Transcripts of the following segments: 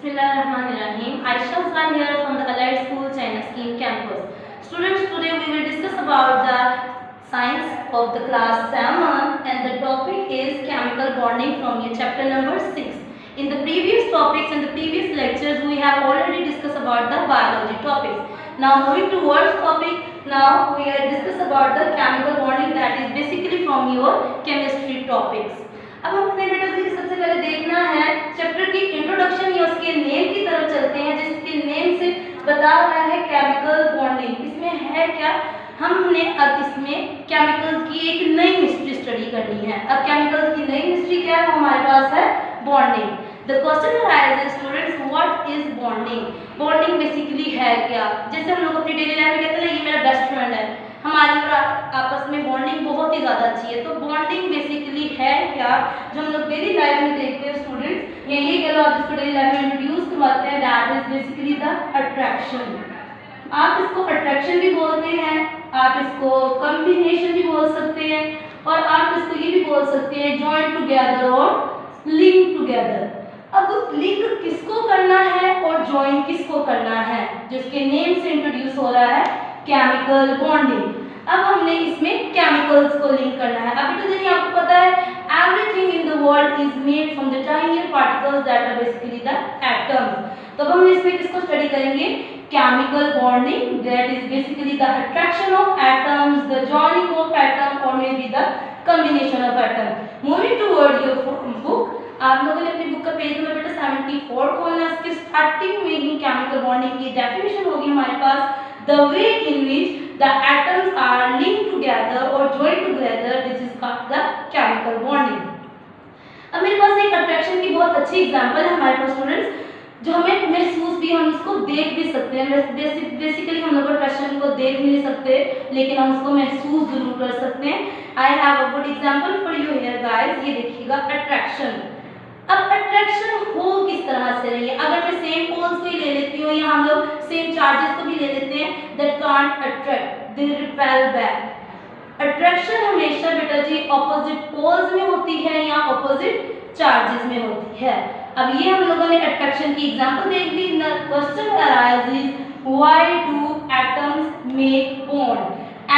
Bismillahirrahmanirrahim. Aisha Usman here from the Allied School China Scheme campus. Students, today we will discuss about the science of the class 7 and the topic is chemical bonding from your chapter number 6. In the previous topics and the previous lectures we have already discussed about the biology topics. Now moving towards topic, now we are discuss about the chemical bonding that is basically from your chemistry topics. अब हमने बेटा जी सबसे पहले देखना है chapter की introduction या उसके नेम की तरफ चलते हैं, जिसके नेम से बता रहा है केमिकल बॉन्डिंग। इसमें है क्या, हमने अब इसमें केमिकल्स की एक नई मिस्ट्री स्टडी करनी है। अब केमिकल्स की नई मिस्ट्री क्या है, हमारे पास है bonding. The question arises students, what is bonding? Bonding basically है क्या? जैसे हम लोग अपनी डेली लाइफ में कहते हैं ना, ये मेरा बेस्ट फ्रेंड है, हमारी आपस में बॉन्डिंग बहुत ही ज़्यादा अच्छी है। तो बॉन्डिंग बेसिकली है क्या जो हम लोग डेली लाइफ में देखते हैं स्टूडेंट्स, या ये कह लो आप जिसको डेली लाइफ में इंट्रोड्यूस करवाते हैं, that is basically the attraction. आप इसको अट्रैक्शन भी बोलते हैं, आप इसको कॉम्बिनेशन भी बोल सकते हैं, और आप इसको ये भी बोल सकते हैं जॉइन टुगेदर और लिंक टुगेदर। अब लिंक किसको करना है और जॉइन किसको करना है, जिसके नेम से इंट्रोड्यूस हो रहा है केमिकल बॉन्डिंग। अब हमने इसमें केमिकल्स को लिंक करना है। अब बेटा जैसे आपको पता है everything in the world is made from the tiny particles that are basically the atoms. तो हम इसमें किसको स्टडी करेंगे, chemical bonding, that is basically the attraction of atoms, the joining of atom और may be the combination of atom. Moving toward your book, आप लोगों ने अपनी बुक का पेज नंबर बेटा 74 खोलना है। इसके स्टार्टिंग में ही केमिकल बॉन्डिंग की डेफिनेशन होगी हमारे पास, the way in which the atoms are linked together or joined together, this is called the chemical bonding। अब मेरे पास एक अट्रैक्शन की बहुत अच्छी एग्जांपल है हमारे पास स्टूडेंट्स, जो हमें महसूस भी, हम इसको देख भी सकते हैं। बेसिकली हम लोग अट्रैक्शन को देख भी नहीं सकते, लेकिन हम उसको महसूस जरूर कर सकते हैं। I have a good example for you here guys, ये देखिएगा अट्रैक्शन। अब अट्रैक्शन हो किस तरह से रही है, अगर मैं सेम पोल्स को ही ले लेती हूँ या हम लोग सेम चार्जेस को भी ले लेते हैं, that can't attract, they repel back. Attraction हमेशा बेटा जी ऑपोजिट पोल्स में होती है या ऑपोजिट चार्जेस में होती है। अब ये हम लोगों ने अट्रैक्शन की एग्जांपल देख ली। Question arises, why do atoms make bond?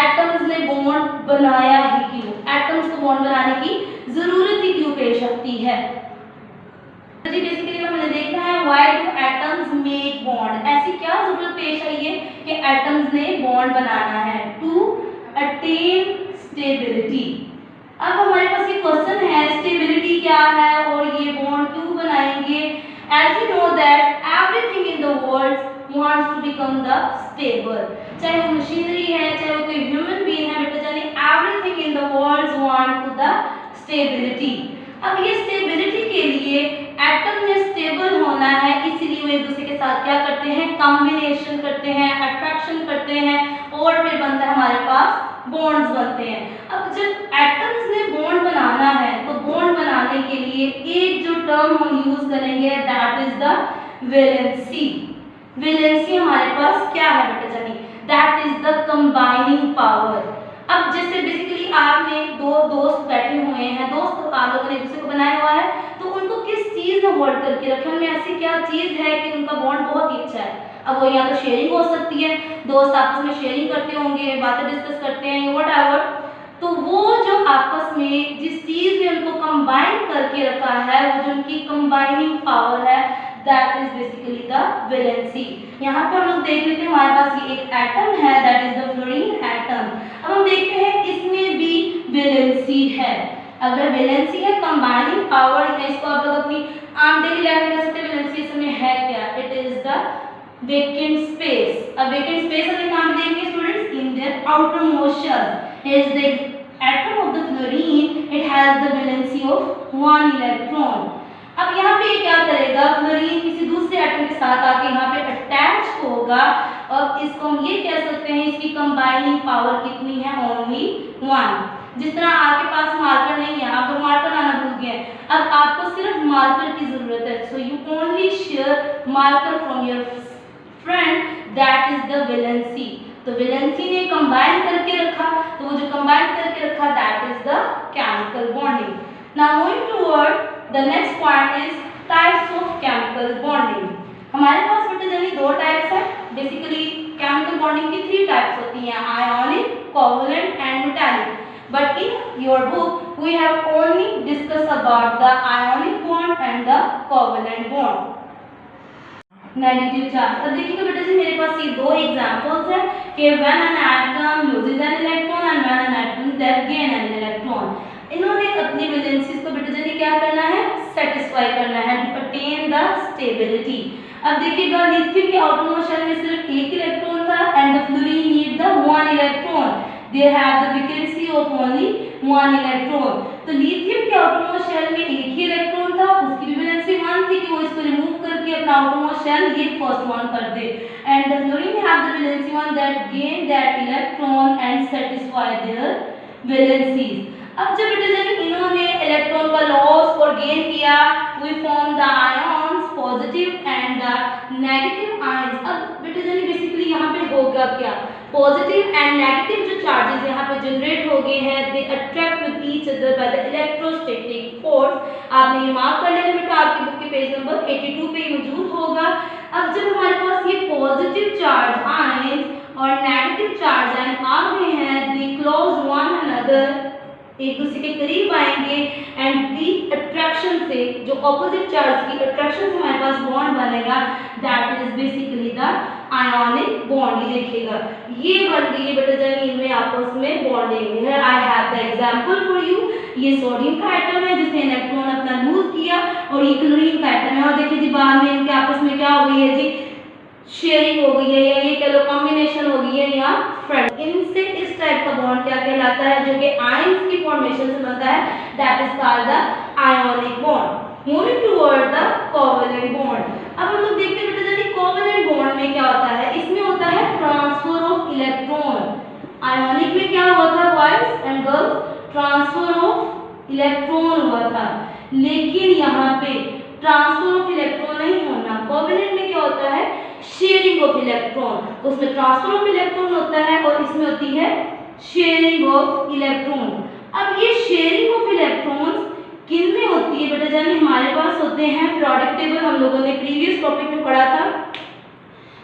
Atoms ने बॉन्ड बनाया ही क्यों? एटम्स को बॉन्ड बनाने की जरूरत ही क्यों पेश आती है? जी बेसिकली हमने देखना है why do atoms make bond, ऐसी क्या जरूरत पेश आई है कि एटम्स ने बॉन्ड बनाना है, टू अटेन स्टेबिलिटी। अब हमारे पास ये क्वेश्चन है स्टेबिलिटी क्या है और ये बॉन्ड क्यों बनाएंगे। As you know that everything in the world wants to become the stable, चाहे वो मशीनरी है चाहे वो कोई ह्यूमन बीइंग है, बेटा जाने everything in the world want to the stability. अब ये स्टेबिलिटी के लिए एटम में स्टेबल होना है, इसीलिए वो एक दूसरे के साथ क्या करते हैं, कॉम्बिनेशन करते हैं, अट्रैक्शन करते हैं, और फिर बनता है हमारे पास बॉन्ड्स बनते हैं। अब जब एटम्स ने बॉन्ड बनाना है तो बॉन्ड बनाने के लिए एक जो टर्म हम यूज करेंगे that is the valency. Valency हमारे पास क्या है बेटा जानी, that is the combining power. अब जैसे बेसिकली आपने दो दोस्त बैठे हुए हैं, दोस्त आप लोगों ने दूसरे को बनाया हुआ है, तो उनको किस चीज में होल्ड करके रखे, उनमें ऐसी क्या चीज है कि उनका बॉन्ड बहुत ही अच्छा है। अब वो या तो शेयरिंग हो सकती है, दोस्त आपस में शेयरिंग करते होंगे, बातें डिस्कस करते हैं, व्हाटएवर, तो वो जो आपस में जिस चीज ने उनको कंबाइन करके रखा है, वो जो उनकी कंबाइनिंग पावर है, that is basically the valency. यहाँ पे हम लोग देख लेते हैं हमारे पास ये एक एटम है, that is the fluorine atom. अब हम देखते हैं इसमें भी वैलेंसी है। अगर वैलेंसी है कंबाइनिंग पावर, इसको आप लोग अपनी आम डेली लाइफ में कह सकते हैं वैलेंसी इसमें है क्या, it is the vacant space. अब वेकेंट स्पेस अगर कहाँ पे देखेंगे students, in their outer motion is the atom of the fluorine, it has the valency of 1 electron. अब यहाँ पे क्या करेगा, फ्लोरीन किसी दूसरे एटम के साथ आके यहाँ पे अटैच होगा, और इसको हम ये कह सकते हैं इसकी कंबाइनिंग पावर कितनी है, ओनली 1। जिस तरह आपके पास मार्कर नहीं है, आप तो मार्कर लाना भूल गए, अब आपको सिर्फ मार्कर की जरूरत है, so you only share marker from your friend, that is the valency. तो वैलेंसी ने कंबाइन करके रखा, तो वो जो कंबाइन करके रखा that is the chemical bonding. Now moving toward the next point is types of chemical bonding। Basically chemical bonding की 3 टाइप्स होती हैं, ionic, covalent and metallic. But in your book we have only discussed about the ionic bond and the covalent bond. Negative charge. अब देखिएगा बेटा जी मेरे पास ये दो examples हैं कि when an atom loses an electron and when an atom that gain an electron. इन्होंने अपनी वैलेंसीज को बेटा जी क्या करना है, सेटिस्फाई करना है टू अटेन द स्टेबिलिटी. अब देखिएगा लिथियम के आउटरमोस्ट शेल में सिर्फ एक इलेक्ट्रॉन था and the fluorine need the 1 electron. They have the vacancy of only 1 electron. तो लिथियम के आउटरमोस्ट शेल में एक ही इलेक्ट्रॉन था, उसकी भी वैलेंसी 1 थी कि वो इसको रिमूव करके अपना आउटरमोस्ट शेल ये फर्स्ट वन कर दे. And the fluorine have the valency 1 that gain that electron and satisfy their valencies. अब जब बेटा जब इन्होंने इलेक्ट्रॉन का लॉस और गेन किया, we form the ions positive and the negative ions. अब बेटा जब बेसिकली यहाँ पे होगा क्या, पॉजिटिव एंड नेगेटिव जो चार्जेस यहाँ पे जनरेट हो गए हैं, they attract with each other by the electrostatic force. आपने ये मार्क कर लेना बेटा, आपकी बुक के पेज नंबर 82 पे मौजूद होगा. अब जब हमारे पास ये पॉजिटिव चार्ज आयंस और नेगेटिव चार्ज आयन आ गए हैं, दे क्लोज वन अनदर, एक दूसरे के करीब आएंगे एंड दी अट्रैक्शन से, जो ऑपोजिट चार्ज की अट्रैक्शन से हमारे पास बॉन्ड बनेगा, that is basically the ionic bond. ये देखिएगा ये बन गई है बेटा जान इनमें आपस में बॉन्डिंग है. I have the example for you. ये सोडियम का एटम है जिसने इलेक्ट्रॉन अपना लूज किया और ये क्लोरीन का एटम है और देखिए जी बाद में इनके आपस में क्या हो गई है जी, शेयरिंग हो गई है या ये कह लो कॉम्बिनेशन हो गई है या फ्रेंड. इनसे इस टाइप का बॉन्ड क्या कहलाता है, जो कि आयंस की फॉर्मेशन से बनता है, that is called the ionic bond. Moving toward the covalent bond. अब हम लोग देखते हैं बेटा जानी कोवलेंट बॉन्ड में क्या होता है, इसमें होता है ट्रांसफर ऑफ इलेक्ट्रॉन. आयोनिक में क्या हुआ था boys and girls, transfer of electron हुआ था, लेकिन यहाँ पे ट्रांसफर ऑफ इलेक्ट्रॉन नहीं होना. कोवलेंट में क्या होता है, शेयरिंग ऑफ इलेक्ट्रॉन. उसमें ट्रांसफर ऑफ इलेक्ट्रॉन होता है और इसमें होती है शेयरिंग ऑफ इलेक्ट्रॉन. अब ये शेयरिंग ऑफ इलेक्ट्रॉन्स किन में होती है बेटा जानी, हमारे पास होते हैं प्रोडक्ट टेबल, हम लोगों ने प्रीवियस टॉपिक में पढ़ा था,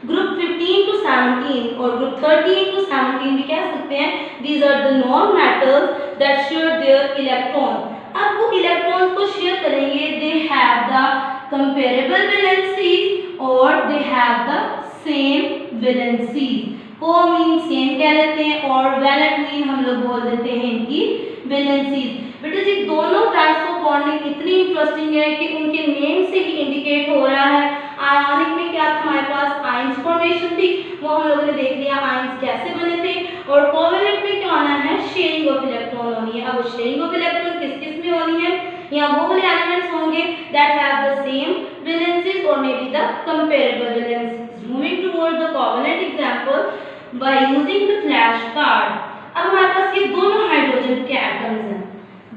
ग्रुप 15 to 17 और ग्रुप 13 to 17 भी कह सकते हैं. These are the non metals that share their electron. अब वो इलेक्ट्रॉन्स को शेयर करेंगे, they have the comparable valencies और they have the same valencies. को मीन सेम कह लेते हैं और वैलेंट मीन हम लोग बोल देते हैं इनकी वैलेंसीज. बेटा जी दोनों टाइप्स ऑफ बॉन्डिंग इतनी इंटरेस्टिंग है कि उनके नेम से ही इंडिकेट हो रहा है. आयोनिक में क्या था हमारे पास, आयंस फॉर्मेशन थी, वो हम लोगों ने देख लिया आयंस कैसे बने थे. और कोवलेंट में क्या होना है, शेयरिंग ऑफ इलेक्ट्रॉन होनी है. अब शेयरिंग ऑफ इलेक्ट्रॉन किस किस में होनी है, यहाँ वो वाले एलिमेंट्स होंगे that have the same valencies और may be the comparable valencies. Moving toward the covalent example by using the flash card. अब हमारे पास ये दोनों हाइड्रोजन के एटम्स हैं,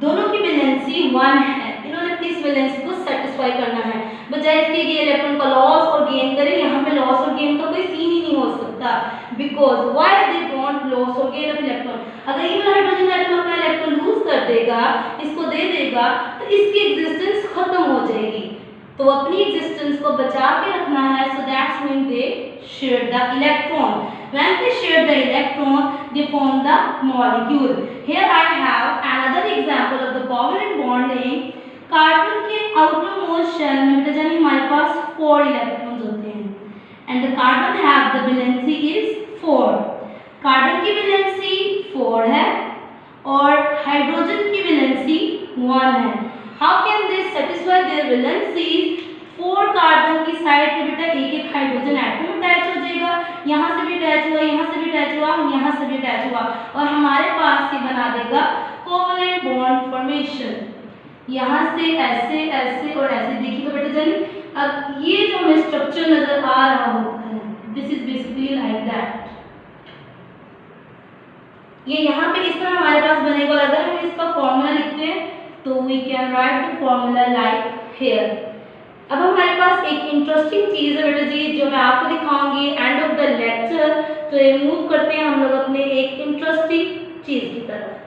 दोनों की वैलेंसी 1 है. इन्होंने अपनी इस वैलेंसी को सेटिस्फाई करना है, बजाय इसके कि इलेक्ट्रॉन का लॉस और गेन करें. यहाँ पे लॉस और गेन का कोई सीन ही नहीं हो सकता, because why they don't loss और गेन ऑफ इलेक्ट्रॉन. अगर ये हाइड्रोजन एटम अपना इलेक्ट्रॉन लूज कर देगा, इसको दे देगा, तो इसकी एग्जिस्टेंस खत्म हो जाएगी. तो अपनी एग्जिस्टेंस को बचा के रखना है, so that's mean they share the electron. When they share the electron, they form the molecule. Here I have another example of the covalent bonding. Carbon के outermost shell में बेटा जानिए हमारे पास 4 इलेक्ट्रॉन्स होते हैं, and the carbon have the valency is 4. Carbon की valency 4 है और हाइड्रोजन की वैलेंसी 1 है. How can they satisfy their valencies? 4 carbon की साइड पे बेटा एक एक हाइड्रोजन एटम अटैच हो जाएगा, यहाँ से भी अटैच हुआ, यहाँ से भी अटैच हुआ, यहाँ से भी अटैच हुआ और हमारे पास ये बना देगा कोवलेंट बॉन्ड फॉर्मेशन. यहाँ से ऐसे ऐसे और ऐसे देखिएगा बेटा जानी. अब ये जो हमें स्ट्रक्चर नजर आ रहा होता है, this is basically like that. ये यहाँ पे इस तरह हमारे पास बनेगा और अगर हम इसका फॉर्मूला लिखते हैं तो we can write the formula like here. अब हमारे पास एक इंटरेस्टिंग चीज है बेटा जी जो मैं आपको दिखाऊंगी एंड ऑफ द लेक्चर. तो ये मूव करते हैं हम लोग अपने एक इंटरेस्टिंग चीज की तरफ.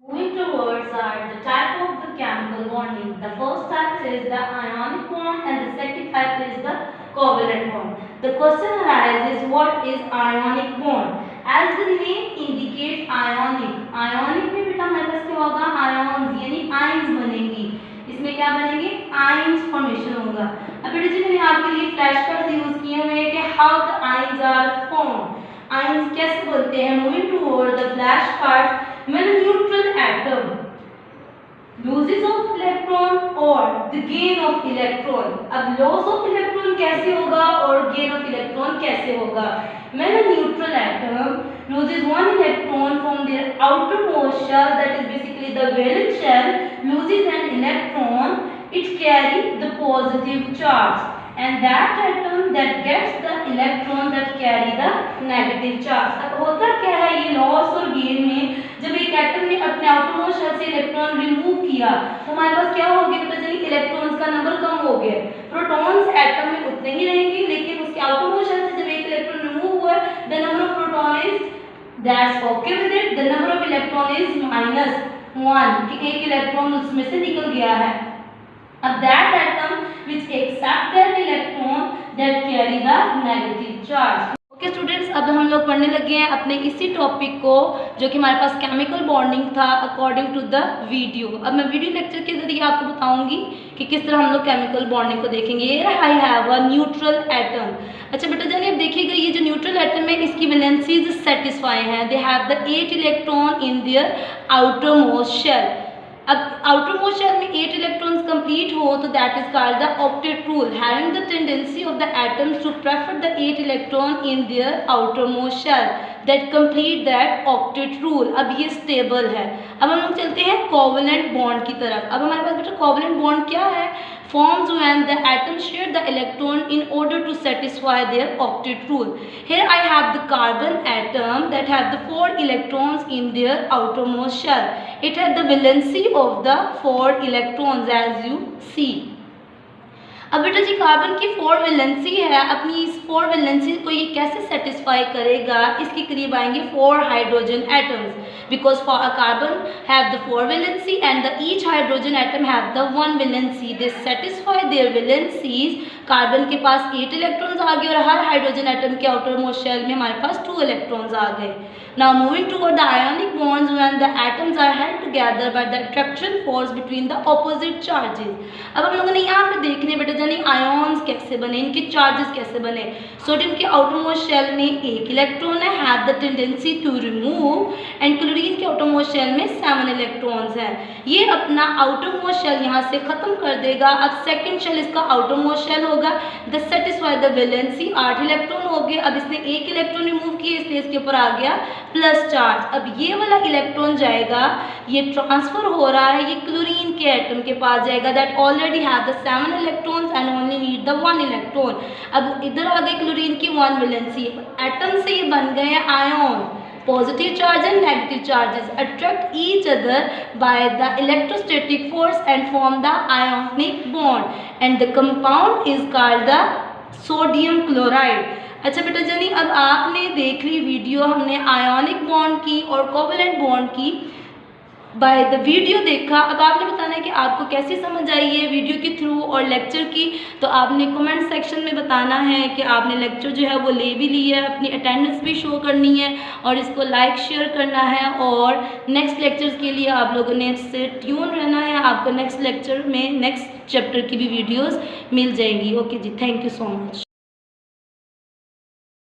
Moving towards are the type of the chemical bonding. The first type is the ionic bond and the second type is the covalent bond. The question arises, what is ionic bond? As the name indicates, ionic. Ionic में बेटा हमारे पास क्या होगा? Ions यानी ions बनेंगी. इसमें क्या बनेंगे? आयन्स फॉर्मेशन होगा. अब बेटा जी मैंने आपके लिए फ्लैश कार्ड्स यूज किए हुए हैं कि how the ions are formed. Ions कैसे बनते हैं? Moving toward the flash cards. When a neutral atom loses of electron or the gain of electron. अब loss of electron कैसे होगा और gain of electron कैसे होगा? When a neutral atom loses one electron from their outermost shell, that is basically the valence shell, loses an electron, it carries the positive charge, and that atom that gets the electron that carry the negative charge. अब होता क्या है ये loss और gain में, जब एक atom ने अपने आउटरमोस्ट शेल से इलेक्ट्रॉन रिमूव किया तो हमारे पास क्या हो गया बेटा जी? इलेक्ट्रॉन्स का नंबर कम हो गया. प्रोटॉन्स एटम में उतने ही रहेंगे, लेकिन उसके आउटरमोस्ट शेल से जब एक इलेक्ट्रॉन रिमूव हुआ the number of proton is that's okay with it, the number of electron is -1 कि एक इलेक्ट्रॉन उसमें से निकल गया है. अब that atom which accept that electron that carry the negative charge. Okay students, अब हम लोग पढ़ने लगे हैं अपने इसी टॉपिक को जो कि हमारे पास केमिकल बॉन्डिंग था अकॉर्डिंग टू द वीडियो. अब मैं वीडियो लेक्चर के जरिए आपको बताऊंगी कि किस तरह हम लोग केमिकल बॉन्डिंग को देखेंगे. ये I have a neutral atom. अच्छा बेटा जानिए, अब देखिएगा ये जो न्यूट्रल एटम है इसकी वैलेंसीज सेटिस्फाई हैं. They have the 8 electron in their outermost shell. अब आउटर मोस्ट शेल में 8 इलेक्ट्रॉन्स कंप्लीट हो तो that is called the octet rule, having the tendency of the atoms to prefer the 8 electron in their outermost shell that complete that octet rule. अब ये stable है. अब हम लोग चलते हैं कोवेलेंट बॉन्ड की तरफ. अब हमारे पास बेटा कोवेलेंट बॉन्ड क्या है? Forms when the atoms share the electron in order to satisfy their octet rule. Here I have the carbon atom that have the 4 electrons in their outermost shell. It has the valency of the 4 electrons as you see. अब बेटा जी carbon की 4 valency है. अपनी इस 4 valency को ये कैसे satisfy करेगा? इसके करीब आएंगे 4 hydrogen atoms, because carbon have the 4 valency and the each hydrogen atom have the 1 valency. They satisfy their valencies. Carbon के पास 8 इलेक्ट्रॉन्स आ गए और हर हाइड्रोजन एटम के आउटर मोस्ट शेल में हमारे पास 2 इलेक्ट्रॉन्स आ गए. Now moving toward the ionic bonds when the atoms are held together by the attraction force between the opposite charges. अब हम लोगों ने यहाँ पे देखने बेटा जानी आयन्स कैसे बने, इनके चार्जेस कैसे बने. सोडियम के आउटरमोस्ट शेल में 1 इलेक्ट्रॉन है, have the tendency to remove, and chlorine के आउटरमोस्ट शेल में 7 इलेक्ट्रॉन्स हैं. ये अपना आउटरमोस्ट शेल यहाँ से खत्म कर देगा. अब सेकंड शेल इसका आउटरमोस्ट शेल होगा. The satisfy the valency 8 electron हो गए. अब इसने 1 इलेक्ट्रॉन रिमूव किए इसलिए इसके ऊपर आ गया प्लस चार्ज. अब ये वाला इलेक्ट्रॉन जाएगा, ये ट्रांसफर हो रहा है, ये क्लोरीन के एटम के पास जाएगा that already have the 7 electrons and only need the 1 electron. अब इधर आ गए क्लोरीन की 1 वैलेंसी. एटम से ये बन गए हैं ion. Positive charge and negative charges attract each other by the electrostatic force and form the ionic bond, and the compound is called the sodium chloride. अच्छा बेटा जानी, अब आपने देख ली वीडियो, हमने आयोनिक बॉन्ड की और कोवेलेंट बॉन्ड की बाय द वीडियो देखा. अब आपने बताना है कि आपको कैसी समझ आई है वीडियो के थ्रू और लेक्चर की. तो आपने कमेंट सेक्शन में बताना है कि आपने लेक्चर जो है वो ले भी लिया है, अपनी अटेंडेंस भी शो करनी है और इसको लाइक शेयर करना है. और नेक्स्ट लेक्चर्स के लिए आप लोगों ने इससे ट्यून रहना है. आपको नेक्स्ट लेक्चर में नेक्स्ट चैप्टर की भी वीडियोज़ मिल जाएंगी. Okay ji, thank you so much.